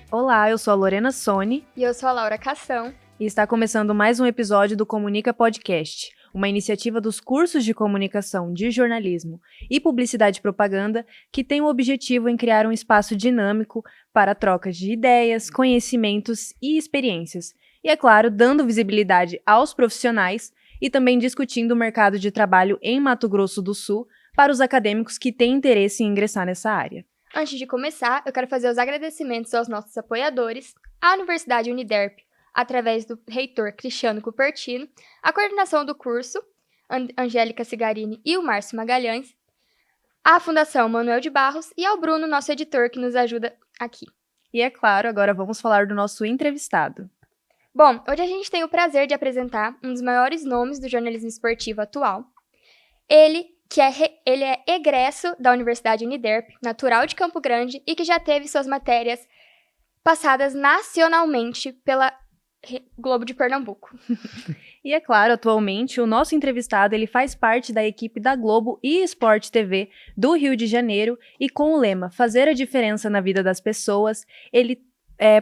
Olá, eu sou a Lorena Sone. E eu sou a Laura Cação. E está começando mais um episódio do Comunica Podcast, uma iniciativa dos cursos de comunicação, de jornalismo e publicidade e propaganda que tem o objetivo em criar um espaço dinâmico para trocas de ideias, conhecimentos e experiências. E, é claro, dando visibilidade aos profissionais e também discutindo o mercado de trabalho em Mato Grosso do Sul para os acadêmicos que têm interesse em ingressar nessa área. Antes de começar, eu quero fazer os agradecimentos aos nossos apoiadores, à Universidade Uniderp, através do reitor Cristiano Cupertino, a coordenação do curso, Angélica Cigarini e o Márcio Magalhães, à Fundação Manuel de Barros e ao Bruno, nosso editor, que nos ajuda aqui. E é claro, agora vamos falar do nosso entrevistado. Bom, hoje a gente tem o prazer de apresentar um dos maiores nomes do jornalismo esportivo atual. Ele é egresso da Universidade Uniderp, natural de Campo Grande e que já teve suas matérias passadas nacionalmente pela Globo de Pernambuco. E é claro, atualmente, o nosso entrevistado ele faz parte da equipe da Globo e Sport TV do Rio de Janeiro e com o lema Fazer a Diferença na Vida das Pessoas, ele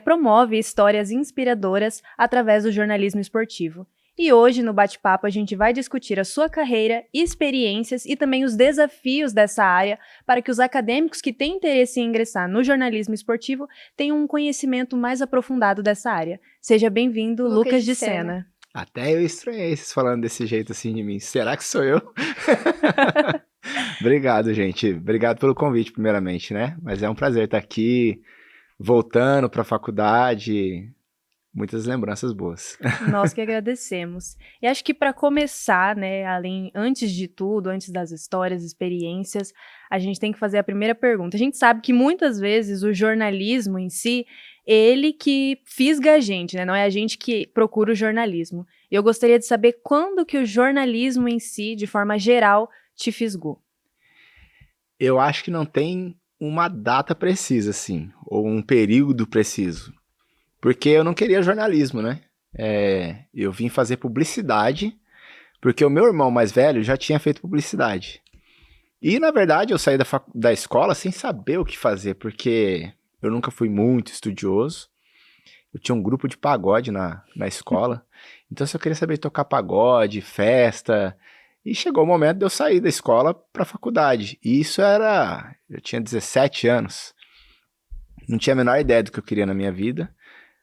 promove histórias inspiradoras através do jornalismo esportivo. E hoje, no bate-papo, a gente vai discutir a sua carreira, experiências e também os desafios dessa área para que os acadêmicos que têm interesse em ingressar no jornalismo esportivo tenham um conhecimento mais aprofundado dessa área. Seja bem-vindo, Lucas de Sena. Até eu estranhei vocês falando desse jeito assim de mim. Será que sou eu? Obrigado, gente. Obrigado pelo convite, primeiramente, né? Mas é um prazer estar aqui, voltando para a faculdade. Muitas lembranças boas. Nós que agradecemos. E acho que para começar, né, antes de tudo, antes das histórias, experiências, a gente tem que fazer a primeira pergunta. A gente sabe que muitas vezes o jornalismo em si, ele que fisga a gente, né? Não é a gente que procura o jornalismo. E eu gostaria de saber quando que o jornalismo em si, de forma geral, te fisgou. Eu acho que não tem uma data precisa, assim, ou um período preciso. Porque eu não queria jornalismo, né? Eu vim fazer publicidade, porque o meu irmão mais velho já tinha feito publicidade. E, na verdade, eu saí da escola sem saber o que fazer, porque eu nunca fui muito estudioso. Eu tinha um grupo de pagode na escola, então eu só queria saber tocar pagode, festa. E chegou o momento de eu sair da escola para a faculdade. E eu tinha 17 anos. Não tinha a menor ideia do que eu queria na minha vida.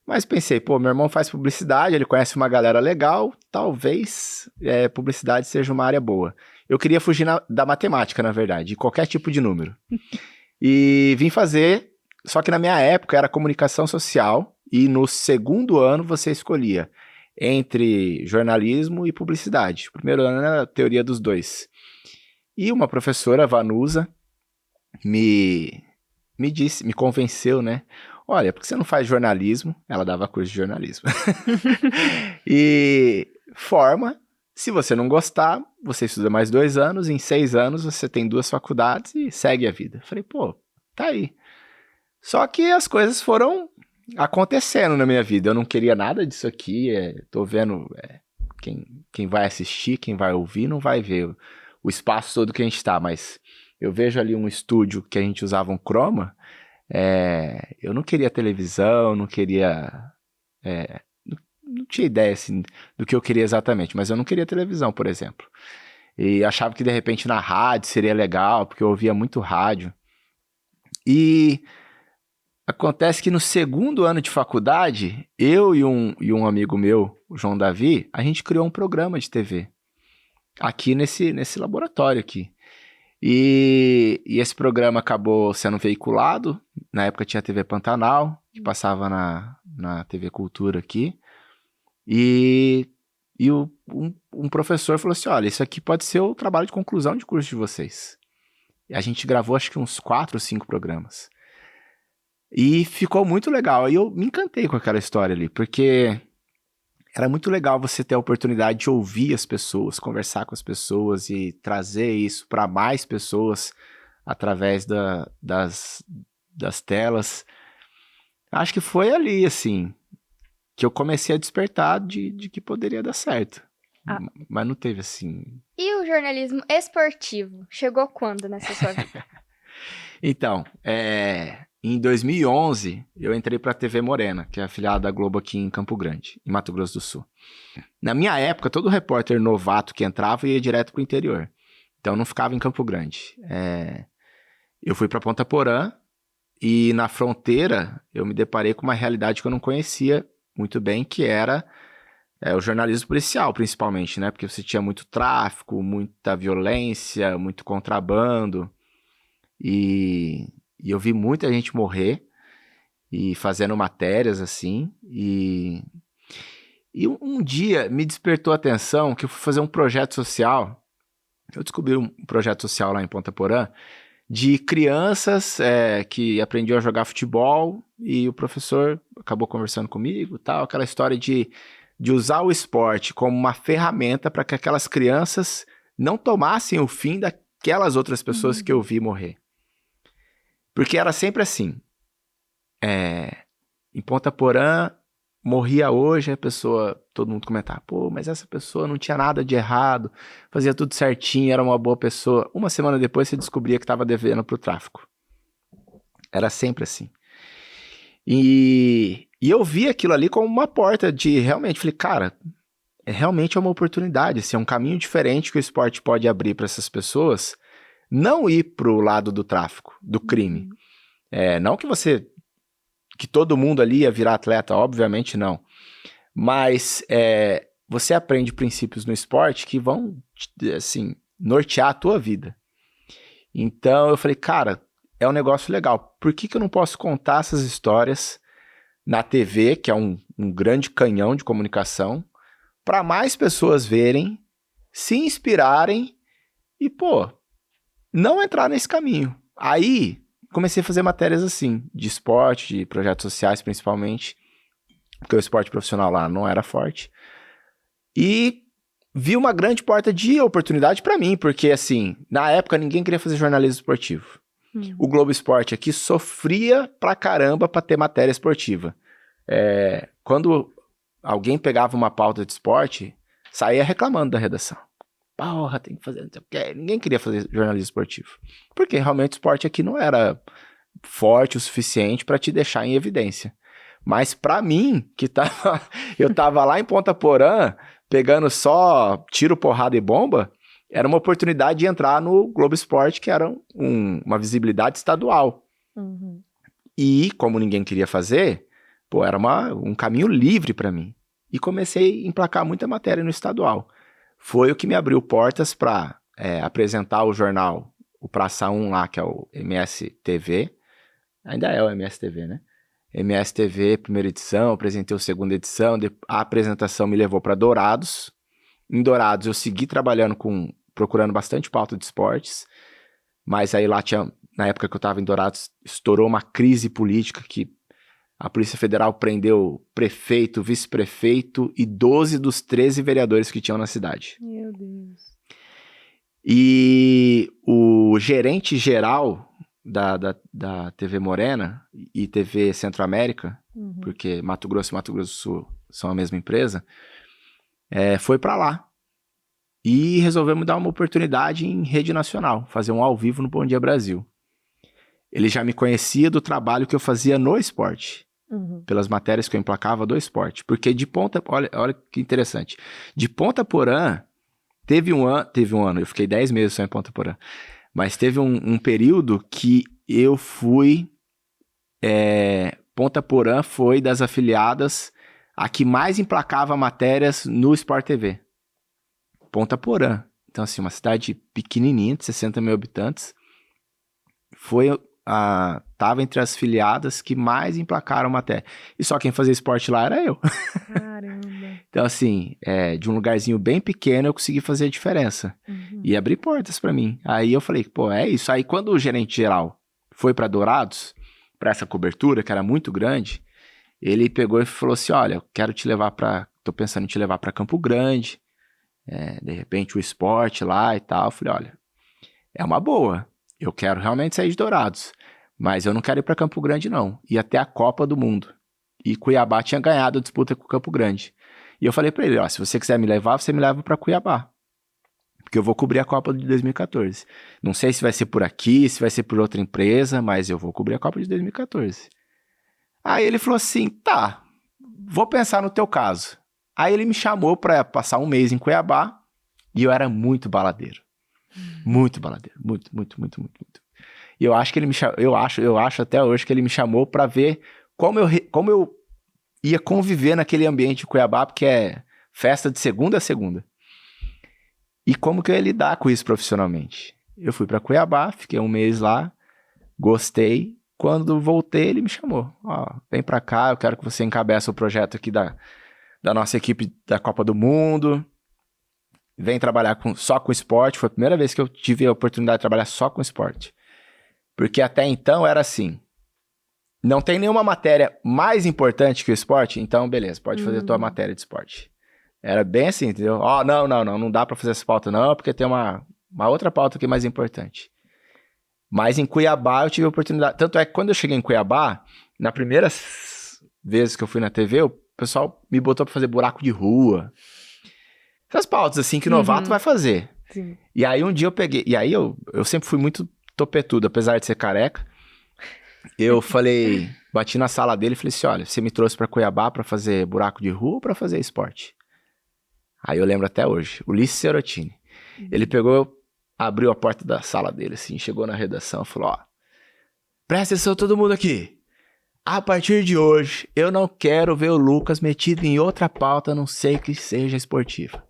Mas pensei, meu irmão faz publicidade, ele conhece uma galera legal, talvez publicidade seja uma área boa. Eu queria fugir da matemática, na verdade, de qualquer tipo de número. E vim fazer, só que na minha época era comunicação social, e no segundo ano você escolhia entre jornalismo e publicidade. O primeiro ano era a teoria dos dois. E uma professora, Vanusa, me convenceu, né? Olha, por que você não faz jornalismo? Ela dava curso de jornalismo. E se você não gostar, você estuda mais 2 anos, em 6 anos você tem 2 faculdades e segue a vida. Falei, tá aí. Só que as coisas foram acontecendo na minha vida. Eu não queria nada disso aqui, tô vendo quem vai assistir, quem vai ouvir, não vai ver o espaço todo que a gente tá, mas eu vejo ali um estúdio que a gente usava um chroma. Eu não queria televisão, não tinha ideia assim, do que eu queria exatamente, mas eu não queria televisão, por exemplo. E achava que de repente na rádio seria legal, porque eu ouvia muito rádio. E acontece que no segundo ano de faculdade, eu e um amigo meu, o João Davi, a gente criou um programa de TV aqui nesse laboratório aqui. E esse programa acabou sendo veiculado. Na época tinha a TV Pantanal, que passava na TV Cultura aqui. E um professor falou assim, olha, isso aqui pode ser o trabalho de conclusão de curso de vocês. E a gente gravou acho que uns 4 ou 5 programas. E ficou muito legal. Aí eu me encantei com aquela história ali, porque era muito legal você ter a oportunidade de ouvir as pessoas, conversar com as pessoas e trazer isso para mais pessoas através das telas. Acho que foi ali, assim, que eu comecei a despertar de que poderia dar certo. Mas não teve assim... E o jornalismo esportivo chegou quando nessa sua vida? Então, Em 2011, eu entrei para a TV Morena, que é afiliada da Globo aqui em Campo Grande, em Mato Grosso do Sul. Na minha época, todo repórter novato que entrava ia direto para o interior. Então, não ficava em Campo Grande. Eu fui para Ponta Porã e na fronteira eu me deparei com uma realidade que eu não conhecia muito bem, que era o jornalismo policial, principalmente, né? Porque você tinha muito tráfico, muita violência, muito contrabando. E eu vi muita gente morrer e fazendo matérias assim. E um dia me despertou a atenção que eu fui fazer um projeto social. Eu descobri um projeto social lá em Ponta Porã de crianças que aprendiam a jogar futebol e o professor acabou conversando comigo, tal, aquela história de usar o esporte como uma ferramenta para que aquelas crianças não tomassem o fim daquelas outras pessoas que eu vi morrer. Porque era sempre assim. Em Ponta Porã, morria hoje, todo mundo comentava, pô, mas essa pessoa não tinha nada de errado, fazia tudo certinho, era uma boa pessoa. Uma semana depois você descobria que estava devendo pro tráfico. Era sempre assim. E eu vi aquilo ali como uma porta de realmente, falei, cara, realmente é uma oportunidade, assim, é um caminho diferente que o esporte pode abrir para essas pessoas não ir pro lado do tráfico, do crime. Não que todo mundo ali ia virar atleta, obviamente não. Mas você aprende princípios no esporte que vão, assim, nortear a tua vida. Então eu falei, cara, é um negócio legal. Por que eu não posso contar essas histórias na TV, que é um grande canhão de comunicação, para mais pessoas verem, se inspirarem e, pô, não entrar nesse caminho. Aí comecei a fazer matérias assim, de esporte, de projetos sociais principalmente, porque o esporte profissional lá não era forte. E vi uma grande porta de oportunidade para mim, porque assim, na época ninguém queria fazer jornalismo esportivo. O Globo Esporte aqui sofria pra caramba pra ter matéria esportiva. Quando alguém pegava uma pauta de esporte, saía reclamando da redação. Porra, tem que fazer, não sei o quê. Ninguém queria fazer jornalismo esportivo. Porque realmente o esporte aqui não era forte o suficiente para te deixar em evidência. Mas para mim, eu tava lá em Ponta Porã, pegando só tiro, porrada e bomba, era uma oportunidade de entrar no Globo Esporte, que era uma visibilidade estadual. E como ninguém queria fazer, pô, era um caminho livre para mim. E comecei a emplacar muita matéria no estadual. Foi o que me abriu portas para apresentar o jornal, o Praça 1 lá, que é o MSTV. Ainda é o MSTV, né? MSTV, primeira edição, apresentei a segunda edição, a apresentação me levou para Dourados. Em Dourados eu segui trabalhando procurando bastante pauta de esportes, mas aí lá na época que eu estava em Dourados, estourou uma crise política que a Polícia Federal prendeu prefeito, vice-prefeito e 12 dos 13 vereadores que tinham na cidade. Meu Deus. E o gerente geral da TV Morena e TV Centro-América, porque Mato Grosso e Mato Grosso do Sul são a mesma empresa, foi para lá. E resolvemos dar uma oportunidade em rede nacional, fazer um ao vivo no Bom Dia Brasil. Ele já me conhecia do trabalho que eu fazia no esporte. Pelas matérias que eu emplacava do esporte. Porque de Ponta... Olha que interessante. De Ponta Porã, teve um ano, eu fiquei 10 meses só em Ponta Porã, mas teve um período que eu fui... Ponta Porã foi das afiliadas a que mais emplacava matérias no Sport TV. Ponta Porã. Então, assim, uma cidade pequenininha, de 60 mil habitantes, tava entre as filiadas que mais emplacaram matéria. E só quem fazia esporte lá era eu. Caramba. Então, assim, de um lugarzinho bem pequeno eu consegui fazer a diferença. E abrir portas pra mim. Aí eu falei, pô, é isso. Aí quando o gerente geral foi pra Dourados, pra essa cobertura, que era muito grande, ele pegou e falou assim, olha, tô pensando em te levar pra Campo Grande, de repente o esporte lá e tal. Eu falei, olha, é uma boa. Eu quero realmente sair de Dourados, mas eu não quero ir para Campo Grande, não. Ir até a Copa do Mundo. E Cuiabá tinha ganhado a disputa com o Campo Grande. E eu falei para ele, ó, se você quiser me levar, você me leva para Cuiabá. porque eu vou cobrir a Copa de 2014. Não sei se vai ser por aqui, se vai ser por outra empresa, mas eu vou cobrir a Copa de 2014. Aí ele falou assim, tá, vou pensar no teu caso. Aí ele me chamou pra passar um mês em Cuiabá e eu era muito baladeiro. Muito baladeiro, muito. E eu acho que ele me chamou, eu acho até hoje que ele me chamou pra ver como eu ia conviver naquele ambiente de Cuiabá, porque é festa de segunda a segunda. E como que eu ia lidar com isso profissionalmente. Eu fui pra Cuiabá, fiquei um mês lá, gostei. Quando voltei, ele me chamou. Ó, vem pra cá, eu quero que você encabeça o projeto aqui da nossa equipe da Copa do Mundo. Vem trabalhar só com esporte. Foi a primeira vez que eu tive a oportunidade de trabalhar só com esporte. Porque até então era assim, não tem nenhuma matéria mais importante que o esporte, então beleza, pode fazer a tua matéria de esporte. Era bem assim, entendeu? Ó, não dá pra fazer essa pauta não, porque tem uma outra pauta aqui mais importante. Mas em Cuiabá eu tive a oportunidade, tanto é que quando eu cheguei em Cuiabá, na primeira vez que eu fui na TV, o pessoal me botou pra fazer buraco de rua. Essas pautas assim que novato vai fazer. Sim. E aí um dia eu peguei, e aí eu sempre fui muito topetudo, apesar de ser careca. Eu falei, bati na sala dele e falei assim, olha, você me trouxe pra Cuiabá pra fazer buraco de rua ou pra fazer esporte? Aí eu lembro até hoje, Ulisses Serotini. Ele pegou, abriu a porta da sala dele assim, chegou na redação e falou, ó, presta atenção todo mundo aqui. A partir de hoje, eu não quero ver o Lucas metido em outra pauta, a não sei que seja esportiva.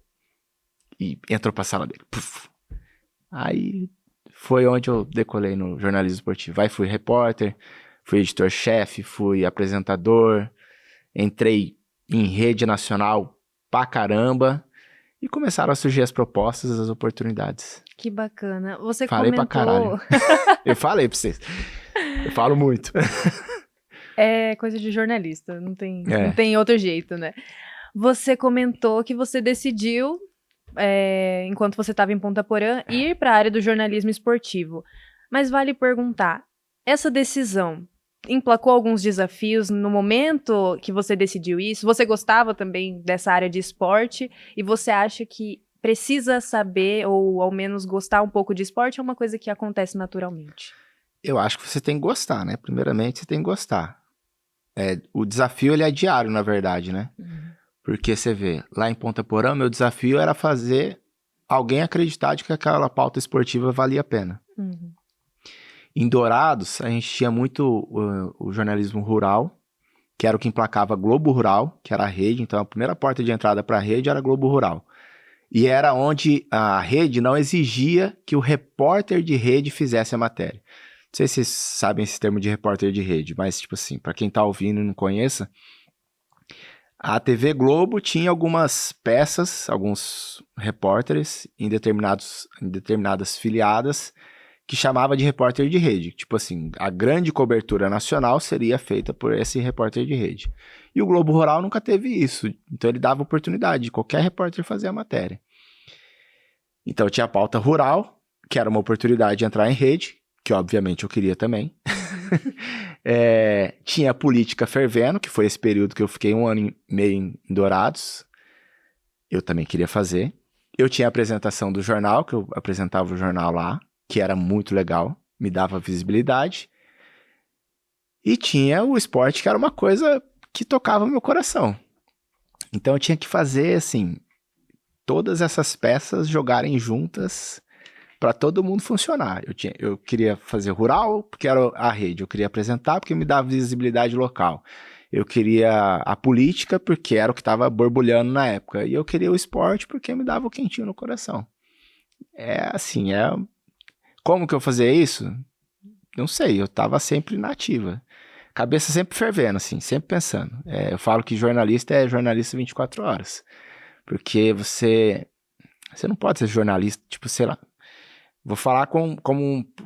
E entrou pra sala dele. Puf. Aí foi onde eu decolei no jornalismo esportivo. Aí fui repórter, fui editor-chefe, fui apresentador, entrei em rede nacional pra caramba e começaram a surgir as propostas, as oportunidades. Que bacana. Você Falei comentou... pra caralho. Eu falei pra vocês. Eu falo muito. É coisa de jornalista, não tem outro jeito, né? Você comentou que você decidiu, enquanto você estava em Ponta Porã, ir para a área do jornalismo esportivo. Mas vale perguntar, essa decisão emplacou alguns desafios no momento que você decidiu isso? Você gostava também dessa área de esporte? E você acha que precisa saber, ou ao menos gostar um pouco de esporte, é uma coisa que acontece naturalmente? Eu acho que você tem que gostar, né? Primeiramente, você tem que gostar. O desafio, ele é diário, na verdade, né? Porque você vê, lá em Ponta Porã, meu desafio era fazer alguém acreditar de que aquela pauta esportiva valia a pena. Em Dourados, a gente tinha muito o jornalismo rural, que era o que emplacava Globo Rural, que era a rede. Então, a primeira porta de entrada para a rede era Globo Rural. E era onde a rede não exigia que o repórter de rede fizesse a matéria. Não sei se vocês sabem esse termo de repórter de rede, mas, tipo assim, para quem tá ouvindo e não conheça, a TV Globo tinha algumas peças, alguns repórteres em determinadas filiadas, que chamava de repórter de rede. Tipo assim, a grande cobertura nacional seria feita por esse repórter de rede. E o Globo Rural nunca teve isso, então ele dava oportunidade de qualquer repórter fazer a matéria. Então tinha a pauta rural, que era uma oportunidade de entrar em rede, que obviamente eu queria também. Tinha a política fervendo, que foi esse período que eu fiquei 1 ano e meio em Dourados. Eu também queria fazer. Eu tinha a apresentação do jornal, que eu apresentava o jornal lá, que era muito legal, me dava visibilidade. E tinha o esporte, que era uma coisa que tocava meu coração. Então eu tinha que fazer, assim, todas essas peças jogarem juntas para todo mundo funcionar. Eu queria fazer rural, porque era a rede. Eu queria apresentar, porque me dava visibilidade local. Eu queria a política, porque era o que estava borbulhando na época. E eu queria o esporte, porque me dava o quentinho no coração. Como que eu fazia isso? Não sei, eu estava sempre na ativa. Cabeça sempre fervendo, assim, sempre pensando. Eu falo que jornalista é jornalista 24 horas. Porque você não pode ser jornalista, tipo, sei lá, vou falar como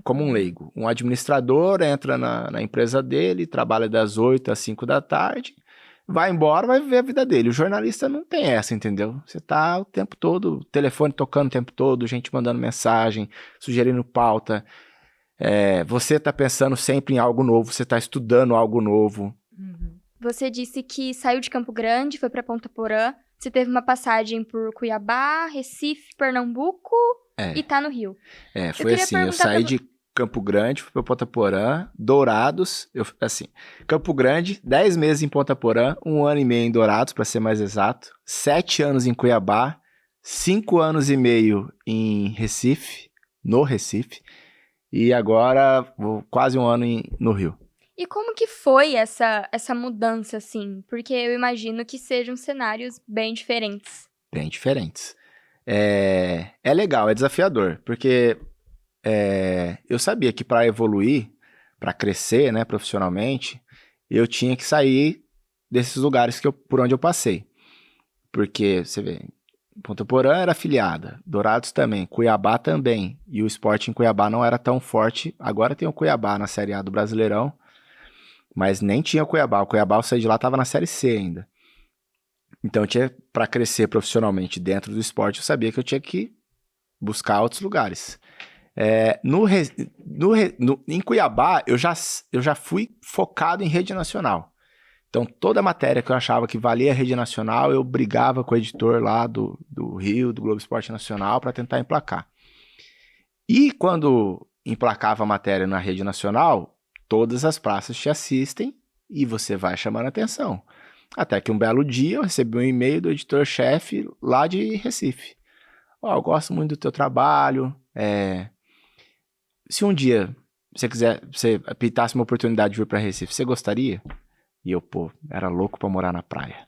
um leigo. Um administrador entra na empresa dele, trabalha das 8 às 5 da tarde, vai embora, vai viver a vida dele. O jornalista não tem essa, entendeu? Você tá o tempo todo, telefone tocando o tempo todo, gente mandando mensagem, sugerindo pauta. Você tá pensando sempre em algo novo, você tá estudando algo novo. Você disse que saiu de Campo Grande, foi para Ponta Porã. Você teve uma passagem por Cuiabá, Recife, Pernambuco e tá no Rio. Foi assim, eu saí de Campo Grande, fui pra Ponta Porã, Dourados, Campo Grande, 10 meses em Ponta Porã, 1 ano e meio em Dourados, para ser mais exato, 7 anos em Cuiabá, 5 anos e meio em Recife, no Recife, e agora quase 1 ano no Rio. E como que foi essa mudança, assim? Porque eu imagino que sejam cenários bem diferentes. Bem diferentes. É legal, é desafiador, porque eu sabia que para evoluir, para crescer, né, profissionalmente, eu tinha que sair desses lugares por onde eu passei. Porque, você vê, Ponta Porã era afiliada, Dourados também, Cuiabá também, e o esporte em Cuiabá não era tão forte. Agora tem o Cuiabá na Série A do Brasileirão, mas nem tinha o Cuiabá eu saí de lá, estava na Série C ainda. Então, para crescer profissionalmente dentro do esporte, eu sabia que eu tinha que buscar outros lugares. Em Cuiabá, eu já fui focado em rede nacional. Então, toda matéria que eu achava que valia a rede nacional, eu brigava com o editor lá do Rio, do Globo Esporte Nacional, para tentar emplacar. E quando emplacava a matéria na rede nacional, todas as praças te assistem e você vai chamando atenção. Até que um belo dia eu recebi um e-mail do editor-chefe lá de Recife. Eu gosto muito do teu trabalho, se um dia você pintasse uma oportunidade de vir para Recife, você gostaria? E eu, era louco para morar na praia.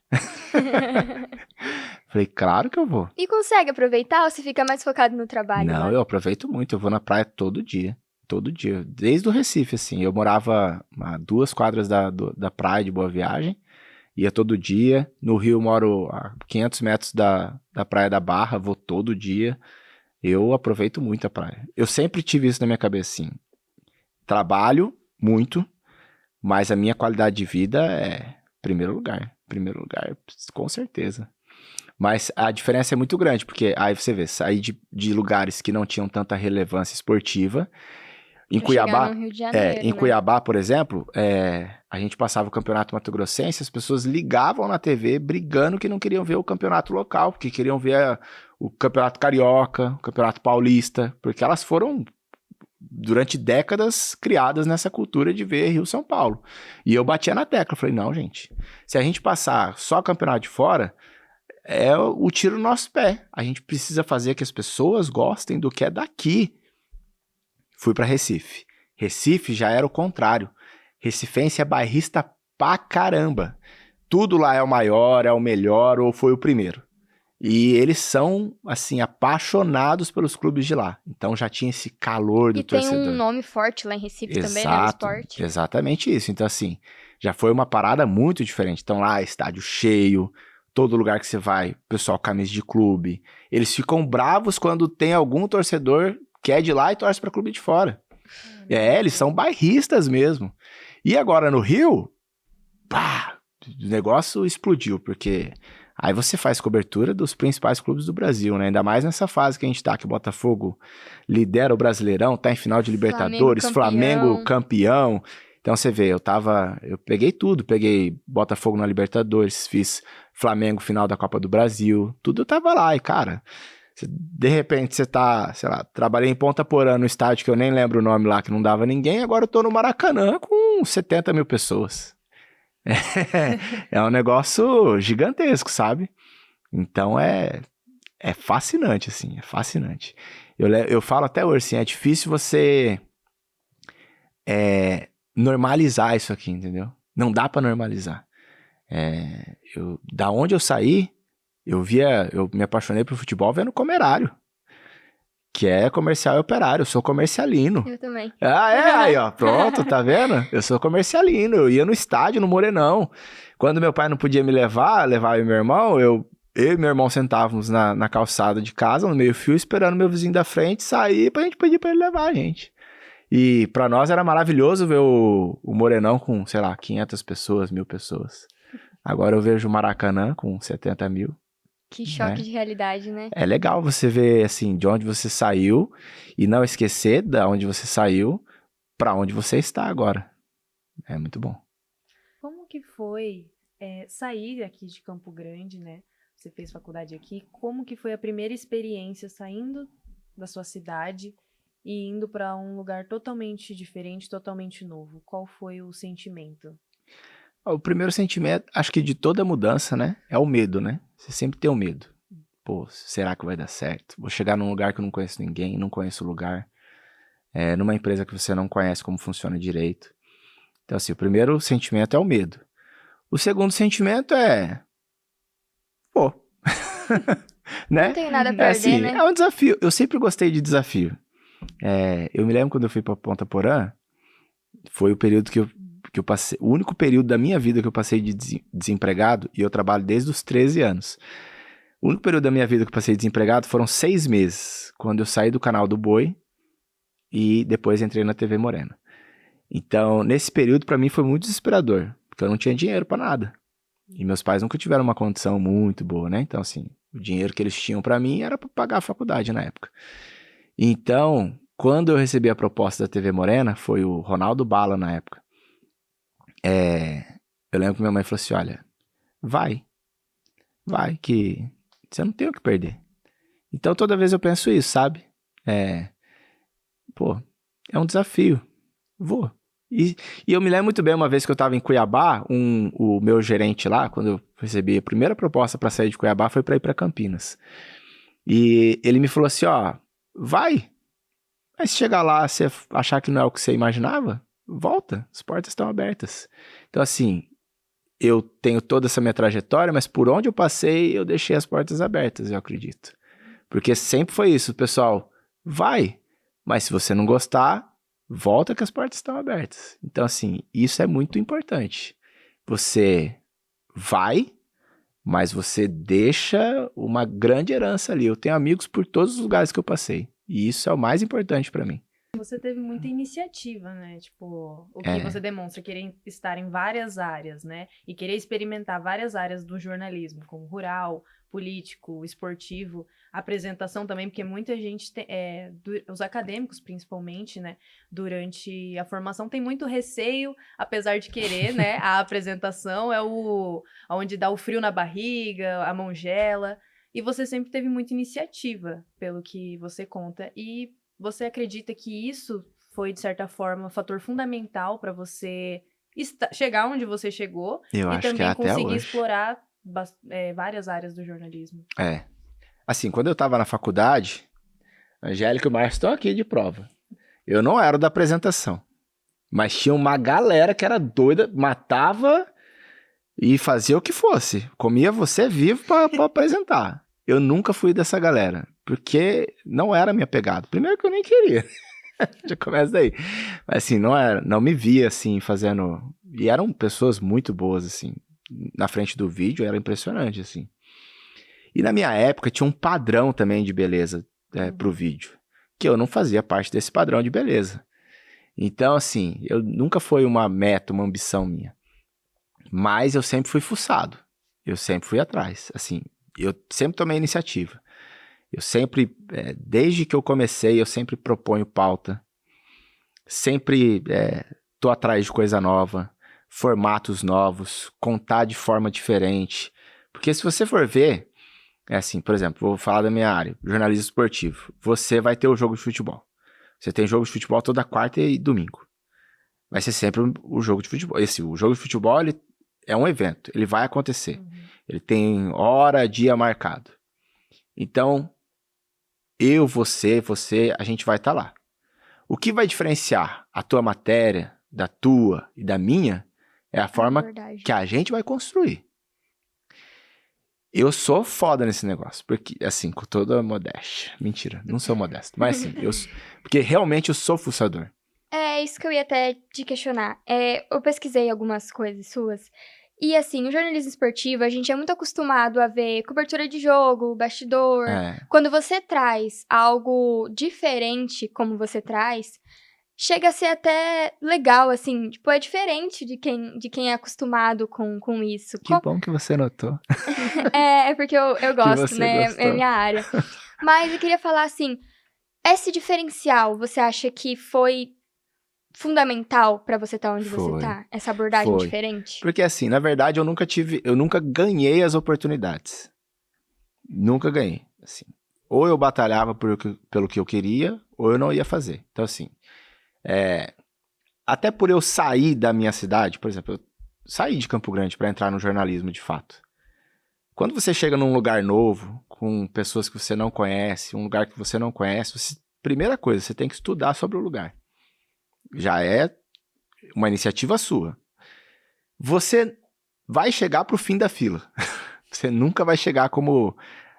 Falei, claro que eu vou. E consegue aproveitar ou você fica mais focado no trabalho? Não, eu aproveito muito, eu vou na praia todo dia. Todo dia, desde o Recife, assim. Eu morava a 2 quadras da praia de Boa Viagem, ia todo dia. No Rio eu moro a 500 metros da Praia da Barra, vou todo dia. Eu aproveito muito a praia. Eu sempre tive isso na minha cabeça, assim. Trabalho muito, mas a minha qualidade de vida é primeiro lugar. Primeiro lugar, com certeza. Mas a diferença é muito grande, porque aí você vê, sair de lugares que não tinham tanta relevância esportiva. Em Cuiabá, no Rio de Janeiro, em Cuiabá, por exemplo, a gente passava o Campeonato Mato Grossense, as pessoas ligavam na TV brigando que não queriam ver o campeonato local, porque queriam ver o Campeonato Carioca, o Campeonato Paulista, porque elas foram, durante décadas, criadas nessa cultura de ver Rio-São Paulo. E eu batia na tecla, falei, não, gente, se a gente passar só campeonato de fora, é o tiro no nosso pé. A gente precisa fazer que as pessoas gostem do que é daqui. Fui para Recife. Recife já era o contrário. Recifense é bairrista pra caramba. Tudo lá é o maior, é o melhor ou foi o primeiro. E eles são, assim, apaixonados pelos clubes de lá. Então já tinha esse calor do torcedor. E tem um nome forte lá em Recife também, né? O esporte. Exatamente isso. Então, assim, já foi uma parada muito diferente. Então lá, estádio cheio, todo lugar que você vai, pessoal camisa de clube. Eles ficam bravos quando tem algum torcedor que é de lá e torce para clube de fora. Eles são bairristas mesmo. E agora no Rio, pá, o negócio explodiu, porque aí você faz cobertura dos principais clubes do Brasil, né? Ainda mais nessa fase que a gente tá, que o Botafogo lidera o Brasileirão, tá em final de Libertadores, Flamengo campeão. Então você vê, eu peguei tudo, peguei Botafogo na Libertadores, fiz Flamengo final da Copa do Brasil, tudo eu tava lá, e cara, de repente você tá, sei lá, trabalhei em Ponta Porã no estádio que eu nem lembro o nome lá, que não dava ninguém, agora eu tô no Maracanã com 70 mil pessoas. É um negócio gigantesco, sabe? Então é fascinante, assim, é fascinante. Eu falo até hoje, assim, é difícil você normalizar isso aqui, entendeu? Não dá pra normalizar. Da onde eu saí, eu me apaixonei por futebol vendo Comerário, que é comercial e operário. Eu sou comercialino. Eu também. Aí, ó, pronto, tá vendo? Eu sou comercialino, eu ia no estádio, no Morenão. Quando meu pai não podia me levar eu e meu irmão, eu e meu irmão sentávamos na calçada de casa, no meio-fio, esperando meu vizinho da frente sair pra gente pedir pra ele levar a gente. E pra nós era maravilhoso ver o Morenão com, sei lá, 500 pessoas, 1.000 pessoas. Agora eu vejo o Maracanã com 70 mil. Que choque de realidade, né? É legal você ver, assim, de onde você saiu e não esquecer de onde você saiu pra onde você está agora. É muito bom. Como que foi sair aqui de Campo Grande, né? Você fez faculdade aqui. Como que foi a primeira experiência saindo da sua cidade e indo para um lugar totalmente diferente, totalmente novo? Qual foi o sentimento? O primeiro sentimento, acho que de toda mudança, né, é o medo, né? Você sempre tem o medo. Pô, será que vai dar certo? Vou chegar num lugar que eu não conheço ninguém, não conheço o lugar. Numa empresa que você não conhece como funciona direito. Então, assim, o primeiro sentimento é o medo. O segundo sentimento é... Pô, né? Não tenho nada a É perder, assim, né? é um desafio. Eu sempre gostei de desafio. Eu me lembro quando eu fui pra Ponta Porã, foi o período que eu passei, o único período da minha vida que eu passei de desempregado, e eu trabalho desde os 13 anos. O único período da minha vida que eu passei desempregado foram 6 meses, quando eu saí do canal do Boi e depois entrei na TV Morena. Então, nesse período, pra mim, foi muito desesperador, porque eu não tinha dinheiro pra nada. E meus pais nunca tiveram uma condição muito boa, né? Então, assim, o dinheiro que eles tinham pra mim era pra pagar a faculdade na época. Então, quando eu recebi a proposta da TV Morena, foi o Ronaldo Bala na época. Eu lembro que minha mãe falou assim, olha, vai, que você não tem o que perder. Então, toda vez eu penso isso, sabe? Pô, é um desafio, vou. E eu me lembro muito bem, uma vez que eu tava em Cuiabá, o meu gerente lá, quando eu recebi a primeira proposta pra sair de Cuiabá, foi pra ir pra Campinas. E ele me falou assim, ó, vai, mas se chegar lá, você achar que não é o que você imaginava, volta, as portas estão abertas. Então, assim, eu tenho toda essa minha trajetória, mas por onde eu passei, eu deixei as portas abertas, eu acredito. Porque sempre foi isso, pessoal, vai, mas se você não gostar, volta que as portas estão abertas. Então, assim, isso é muito importante. Você vai, mas você deixa uma grande herança ali. Eu tenho amigos por todos os lugares que eu passei. E isso é o mais importante pra mim. Você teve muita iniciativa, né? Tipo, o que você demonstra querer estar em várias áreas, né? E querer experimentar várias áreas do jornalismo, como rural, político, esportivo, apresentação também, porque muita gente, os acadêmicos principalmente, né? Durante a formação tem muito receio, apesar de querer, né? A apresentação é onde dá o frio na barriga, a mão gela. E você sempre teve muita iniciativa, pelo que você conta. E você acredita que isso foi, de certa forma, um fator fundamental para você chegar onde você chegou Eu e acho que também é até conseguir hoje. explorar várias áreas do jornalismo? Assim, quando eu tava na faculdade, a Angélica e o Márcio estão aqui de prova. Eu não era o da apresentação, mas tinha uma galera que era doida, matava e fazia o que fosse. Comia você vivo pra apresentar. Eu nunca fui dessa galera, porque não era a minha pegada. Primeiro que eu nem queria. Já começa daí. Mas assim, não me via assim fazendo... E eram pessoas muito boas, assim. Na frente do vídeo era impressionante, assim. E na minha época tinha um padrão também de beleza pro vídeo, que eu não fazia parte desse padrão de beleza. Então, assim, eu nunca foi uma meta, uma ambição minha. Mas eu sempre fui fuçado. Eu sempre fui atrás, assim... Eu sempre tomei iniciativa. Eu sempre, desde que eu comecei, eu sempre proponho pauta. Sempre tô atrás de coisa nova, formatos novos, contar de forma diferente. Porque se você for ver, assim, por exemplo, vou falar da minha área, jornalismo esportivo. Você vai ter o jogo de futebol. Você tem jogo de futebol toda quarta e domingo. Vai ser sempre o jogo de futebol. O jogo de futebol, ele é um evento, ele vai acontecer. Ele tem hora, dia marcado. Então, você, a gente vai estar lá. O que vai diferenciar a tua matéria, da tua e da minha, é a forma que a gente vai construir. Eu sou foda nesse negócio, porque, assim, com toda a modéstia. Mentira, não sou modesto. Mas, assim, porque realmente eu sou fuçador. É isso que eu ia até te questionar. Eu pesquisei algumas coisas suas. E assim, no jornalismo esportivo, a gente é muito acostumado a ver cobertura de jogo, bastidor. Quando você traz algo diferente, como você traz, chega a ser até legal, assim. Tipo, é diferente de quem é acostumado com isso. Que bom que você notou. É porque eu gosto, né? Gostou. É minha área. Mas eu queria falar assim, esse diferencial, você acha que foi fundamental pra você estar onde você tá? Essa abordagem diferente? Porque assim, na verdade, eu nunca ganhei as oportunidades. Nunca ganhei, assim. Ou eu batalhava pelo que eu queria, ou eu não ia fazer. Então, assim, até por eu sair da minha cidade, por exemplo, eu saí de Campo Grande para entrar no jornalismo de fato. Quando você chega num lugar novo, com pessoas que você não conhece, um lugar que você não conhece, primeira coisa, você tem que estudar sobre o lugar. Já é uma iniciativa sua. Você vai chegar pro fim da fila. Você nunca vai chegar como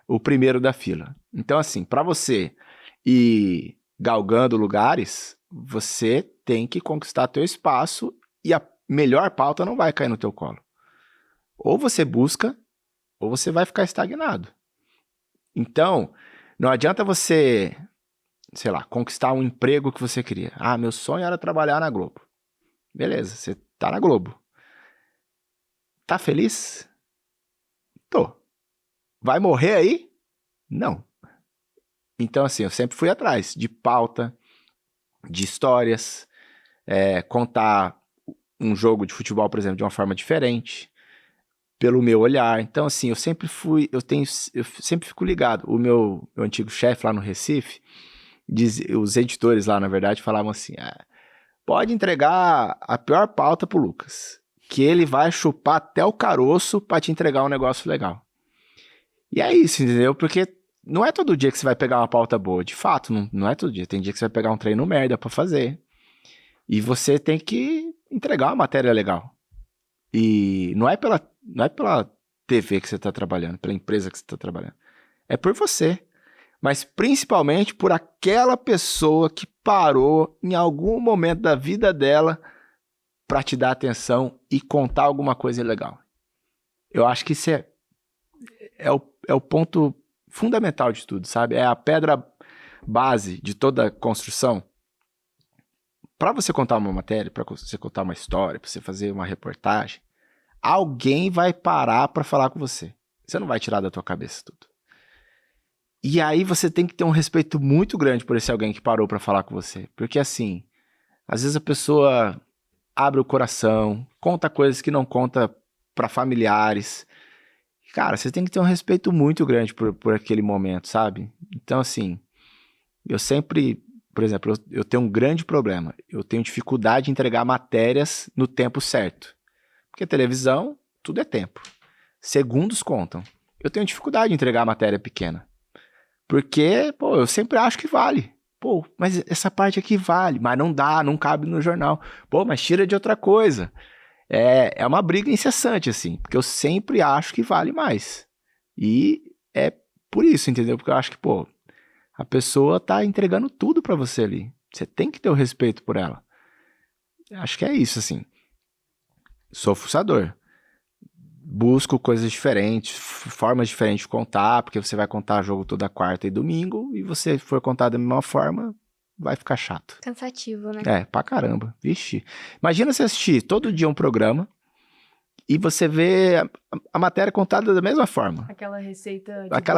o primeiro da fila. Então, assim, para você ir galgando lugares, você tem que conquistar teu espaço e a melhor pauta não vai cair no teu colo. Ou você busca, ou você vai ficar estagnado. Então, não adianta você, sei lá, conquistar um emprego que você queria. Ah, meu sonho era trabalhar na Globo. Beleza, você tá na Globo. Tá feliz? Tô. Vai morrer aí? Não. Então, assim, eu sempre fui atrás de pauta, de histórias, contar um jogo de futebol, por exemplo, de uma forma diferente, pelo meu olhar. Então, assim, eu sempre fico ligado. O meu antigo chefe lá no Recife, os editores lá, na verdade, falavam assim, pode entregar a pior pauta pro Lucas, que ele vai chupar até o caroço pra te entregar um negócio legal. E é isso, entendeu? Porque não é todo dia que você vai pegar uma pauta boa. De fato, não é todo dia. Tem dia que você vai pegar um treino merda pra fazer. E você tem que entregar uma matéria legal. E não é pela TV que você tá trabalhando, pela empresa que você tá trabalhando. É por você. Mas principalmente por aquela pessoa que parou em algum momento da vida dela pra te dar atenção e contar alguma coisa legal. Eu acho que isso é o ponto fundamental de tudo, sabe? É a pedra base de toda a construção. Para você contar uma matéria, para você contar uma história, para você fazer uma reportagem, alguém vai parar para falar com você. Você não vai tirar da tua cabeça tudo. E aí você tem que ter um respeito muito grande por esse alguém que parou para falar com você. Porque assim, às vezes a pessoa abre o coração, conta coisas que não conta para familiares. Cara, você tem que ter um respeito muito grande por aquele momento, sabe? Então, assim, eu sempre, por exemplo, eu tenho um grande problema. Eu tenho dificuldade em entregar matérias no tempo certo. Porque televisão, tudo é tempo. Segundos contam. Eu tenho dificuldade em entregar a matéria pequena. Porque, eu sempre acho que vale. Mas essa parte aqui vale. Mas não dá, não cabe no jornal. Mas tira de outra coisa. É uma briga incessante, assim, porque eu sempre acho que vale mais. E é por isso, entendeu? Porque eu acho que, a pessoa tá entregando tudo pra você ali. Você tem que ter o respeito por ela. Acho que é isso, assim. Sou fuçador. Busco coisas diferentes, formas diferentes de contar, porque você vai contar jogo toda quarta e domingo, e você for contar da mesma forma, vai ficar chato. Cansativo, né? Pra caramba. Vixe. Imagina você assistir todo dia um programa e você vê a matéria contada da mesma forma. Aquela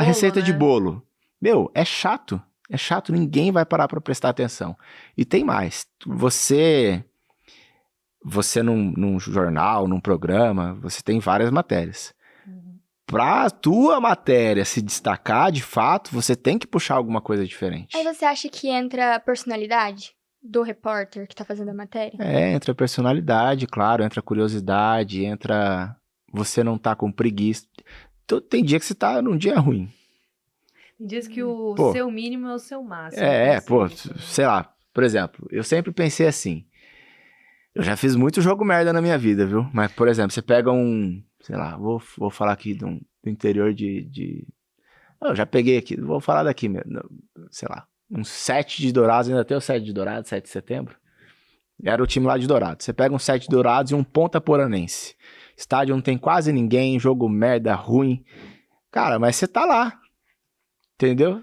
receita de bolo. Meu, é chato. É chato, ninguém vai parar pra prestar atenção. E tem mais. Você num jornal, num programa, você tem várias matérias. Pra tua matéria se destacar, de fato, você tem que puxar alguma coisa diferente. Aí você acha que entra a personalidade do repórter que tá fazendo a matéria? Entra a personalidade, claro, entra a curiosidade, entra você não tá com preguiça. Tem dia que você tá num dia ruim. Tem dias que o seu mínimo é o seu máximo. Sei lá, por exemplo, eu sempre pensei assim, eu já fiz muito jogo merda na minha vida, viu? Mas, por exemplo, você pega sei lá, vou falar aqui do interior eu já peguei aqui, vou falar daqui mesmo, sei lá, um 7 de Dourados, ainda tem o 7 de Dourados, 7 de setembro. Era o time lá de Dourados. Você pega um 7 de Dourados e um Ponta Poranense. Estádio não tem quase ninguém, jogo merda, ruim. Cara, mas você tá lá, entendeu?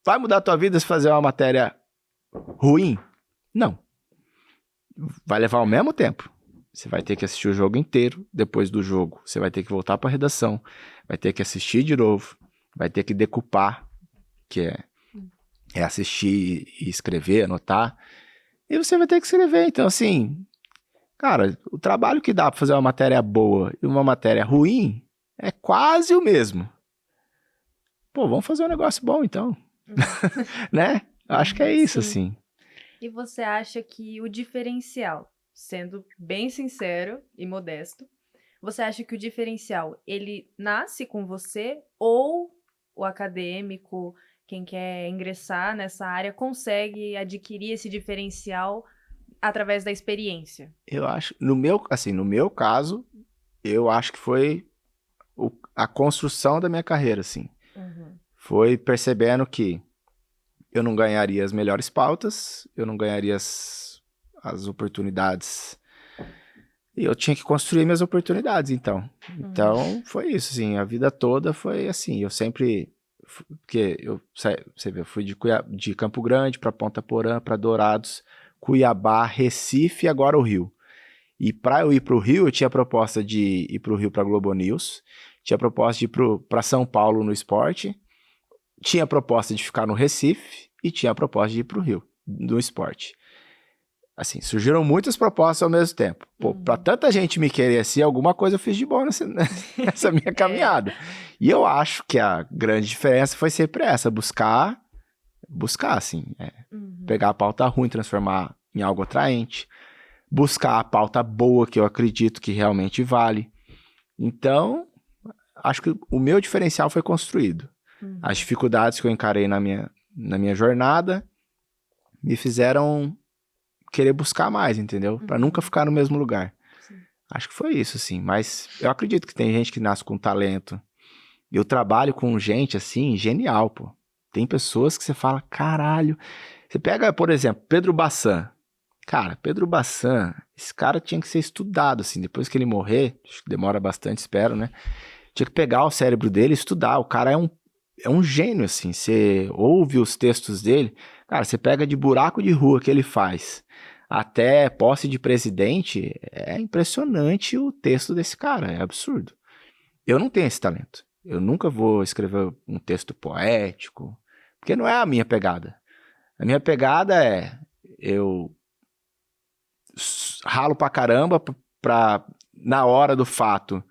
Vai mudar a tua vida se fazer uma matéria ruim? Não. Vai levar o mesmo tempo. Você vai ter que assistir o jogo inteiro. Depois do jogo, você vai ter que voltar para a redação. Vai ter que assistir de novo. Vai ter que decupar, que é assistir e escrever, anotar. E você vai ter que escrever. Então, assim, cara, o trabalho que dá para fazer uma matéria boa e uma matéria ruim é quase o mesmo. pô, vamos fazer um negócio bom então, né? Acho que é isso, Sim. assim. E você acha que o diferencial, sendo bem sincero e modesto, você acha que o diferencial, ele nasce com você ou o acadêmico, quem quer ingressar nessa área, consegue adquirir esse diferencial através da experiência? Eu acho, no meu caso, eu acho que foi a construção da minha carreira, assim. Uhum. Foi percebendo que eu não ganharia as melhores pautas, eu não ganharia as oportunidades. E eu tinha que construir minhas oportunidades, então. Então, foi isso, assim, a vida toda foi assim, eu sempre... Porque você vê, eu fui de Campo Grande para Ponta Porã, para Dourados, Cuiabá, Recife e agora o Rio. E para eu ir para o Rio, eu tinha a proposta de ir para o Rio para Globo News, tinha a proposta de ir para São Paulo no esporte, tinha a proposta de ficar no Recife e tinha a proposta de ir para o Rio, no esporte. Assim, surgiram muitas propostas ao mesmo tempo. Pô, pra tanta gente me querer assim, alguma coisa eu fiz de bom nessa minha caminhada. E eu acho que a grande diferença foi sempre essa, buscar assim, pegar a pauta ruim, transformar em algo atraente, buscar a pauta boa que eu acredito que realmente vale. Então, acho que o meu diferencial foi construído. As dificuldades que eu encarei na minha jornada me fizeram querer buscar mais, entendeu? Pra nunca ficar no mesmo lugar. Sim. Acho que foi isso, assim. Mas eu acredito que tem gente que nasce com talento. Eu trabalho com gente, assim, genial, pô. Tem pessoas que você fala, caralho. Você pega, por exemplo, Pedro Bassan. Cara, Pedro Bassan, esse cara tinha que ser estudado, assim. Depois que ele morrer, acho que demora bastante, espero, né? Tinha que pegar o cérebro dele e estudar. O cara é um gênio, assim. Você ouve os textos dele, cara, você pega de buraco de rua que ele faz até posse de presidente, é impressionante o texto desse cara, é absurdo. Eu não tenho esse talento. Eu nunca vou escrever um texto poético, porque não é a minha pegada. A minha pegada é, eu ralo pra caramba pra, na hora do fato,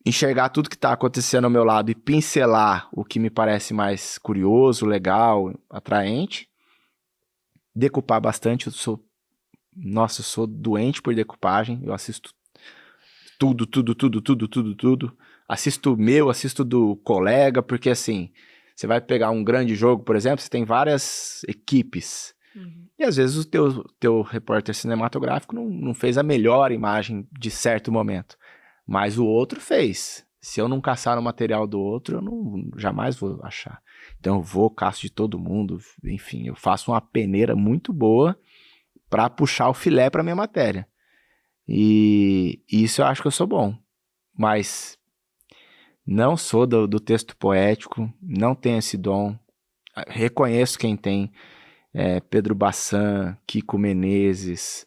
enxergar tudo que tá acontecendo ao meu lado e pincelar o que me parece mais curioso, legal, atraente. Decupar bastante, eu sou doente por decupagem, eu assisto tudo. Assisto do colega, porque assim, você vai pegar um grande jogo, por exemplo, você tem várias equipes. E às vezes o teu repórter cinematográfico não fez a melhor imagem de certo momento. Mas o outro fez. Se eu não caçar o material do outro, eu jamais vou achar. Então eu caço de todo mundo, enfim, eu faço uma peneira muito boa para puxar o filé para minha matéria. E isso eu acho que eu sou bom. Mas não sou do texto poético, não tenho esse dom. Reconheço quem tem. Pedro Bassan, Kiko Menezes,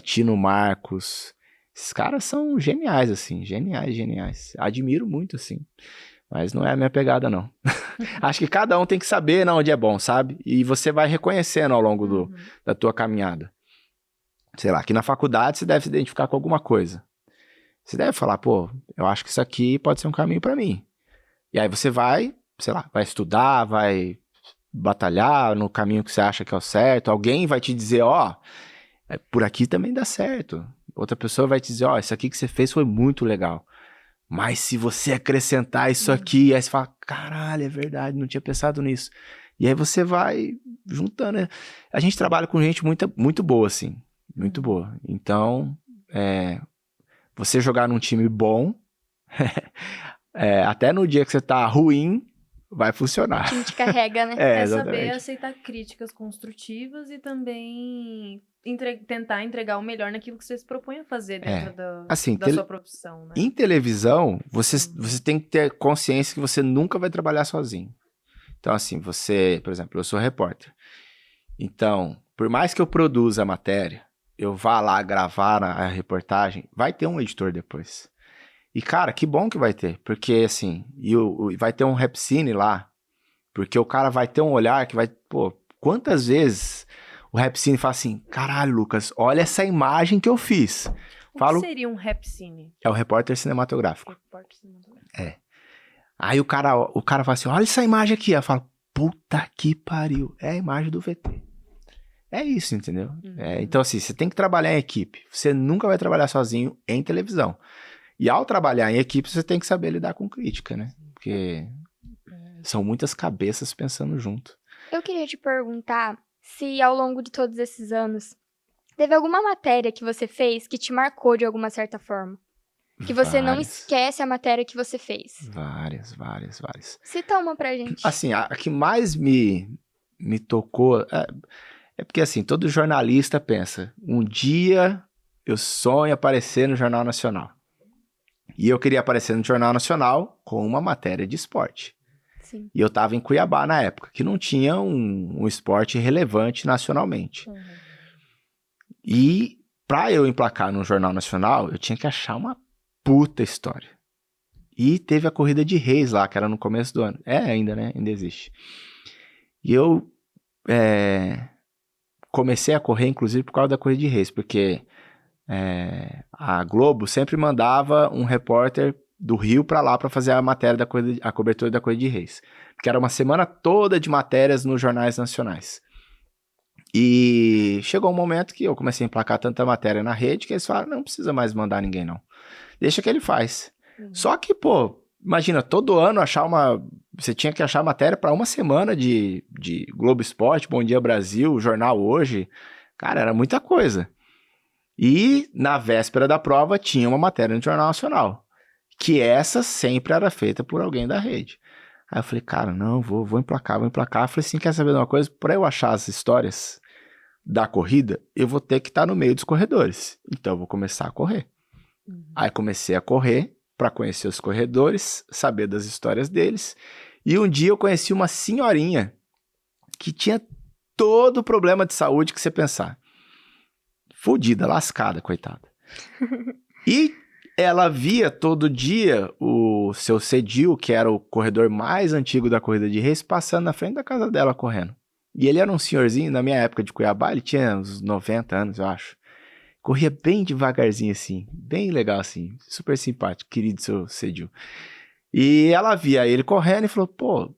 Tino Marcos. Esses caras são geniais, assim. Geniais. Admiro muito, assim. Mas não é a minha pegada, não. Acho que cada um tem que saber onde é bom, sabe? E você vai reconhecendo ao longo da tua caminhada. Sei lá, aqui na faculdade você deve se identificar com alguma coisa. Você deve falar, pô, eu acho que isso aqui pode ser um caminho pra mim. E aí você vai, sei lá, vai estudar, vai batalhar no caminho que você acha que é o certo. Alguém vai te dizer, ó, por aqui também dá certo. Outra pessoa vai te dizer, ó, isso aqui que você fez foi muito legal. Mas se você acrescentar isso aqui, aí você fala, caralho, é verdade, não tinha pensado nisso. E aí você vai juntando, né? A gente trabalha com gente muito boa, assim. Muito boa. Então, você jogar num time bom, até no dia que você tá ruim, vai funcionar. O time te carrega, né? É exatamente. saber aceitar críticas construtivas e também tentar entregar o melhor naquilo que você se propõe a fazer dentro da sua profissão, né? Em televisão, você tem que ter consciência que você nunca vai trabalhar sozinho. Então, assim, por exemplo, eu sou repórter. Então, por mais que eu produza a matéria, eu vá lá gravar a reportagem, vai ter um editor depois. E, cara, que bom que vai ter, porque, assim, vai ter um rap cine lá, porque o cara vai ter um olhar que vai, pô, quantas vezes o rap cine fala assim, caralho, Lucas, olha essa imagem que eu fiz. O que seria um rap cine? É o repórter cinematográfico. Aí o cara fala assim, olha essa imagem aqui. Eu falo, puta que pariu, é a imagem do VT. É isso, entendeu? Então, assim, você tem que trabalhar em equipe. Você nunca vai trabalhar sozinho em televisão. E ao trabalhar em equipe, você tem que saber lidar com crítica, né? Porque são muitas cabeças pensando junto. Eu queria te perguntar se ao longo de todos esses anos teve alguma matéria que você fez que te marcou de alguma certa forma. Que você não esquece a matéria que você fez. Várias. Cita uma pra gente. Assim, a que mais me tocou... É porque, assim, todo jornalista pensa, um dia eu sonho aparecer no Jornal Nacional. E eu queria aparecer no Jornal Nacional com uma matéria de esporte. Sim. E eu estava em Cuiabá na época, que não tinha um esporte relevante nacionalmente. E para eu emplacar no Jornal Nacional, eu tinha que achar uma puta história. E teve a corrida de Reis lá, que era no começo do ano. Ainda, né? Ainda existe. E eu comecei a correr, inclusive, por causa da corrida de Reis, porque a Globo sempre mandava um repórter do Rio para lá para fazer a matéria a cobertura da corrida de Reis. Porque era uma semana toda de matérias nos jornais nacionais. E chegou um momento que eu comecei a emplacar tanta matéria na rede que eles falaram, não precisa mais mandar ninguém não. Deixa que ele faz. Só que, pô, imagina, todo ano você tinha que achar matéria para uma semana de Globo Esporte, Bom Dia Brasil, Jornal Hoje. Cara, era muita coisa. E na véspera da prova tinha uma matéria no Jornal Nacional, que essa sempre era feita por alguém da rede. Aí eu falei, cara, não, vou emplacar. Eu falei assim, quer saber de uma coisa? Para eu achar as histórias da corrida, eu vou ter que estar no meio dos corredores. Então eu vou começar a correr. Aí comecei a correr para conhecer os corredores, saber das histórias deles. E um dia eu conheci uma senhorinha que tinha todo o problema de saúde que você pensar. Fodida, lascada, coitada. E ela via todo dia o seu Cedil, que era o corredor mais antigo da corrida de Reis, passando na frente da casa dela correndo. E ele era um senhorzinho, na minha época de Cuiabá, ele tinha uns 90 anos, eu acho. Corria bem devagarzinho assim, bem legal assim, super simpático, querido seu Cedil. E ela via ele correndo e falou, pô...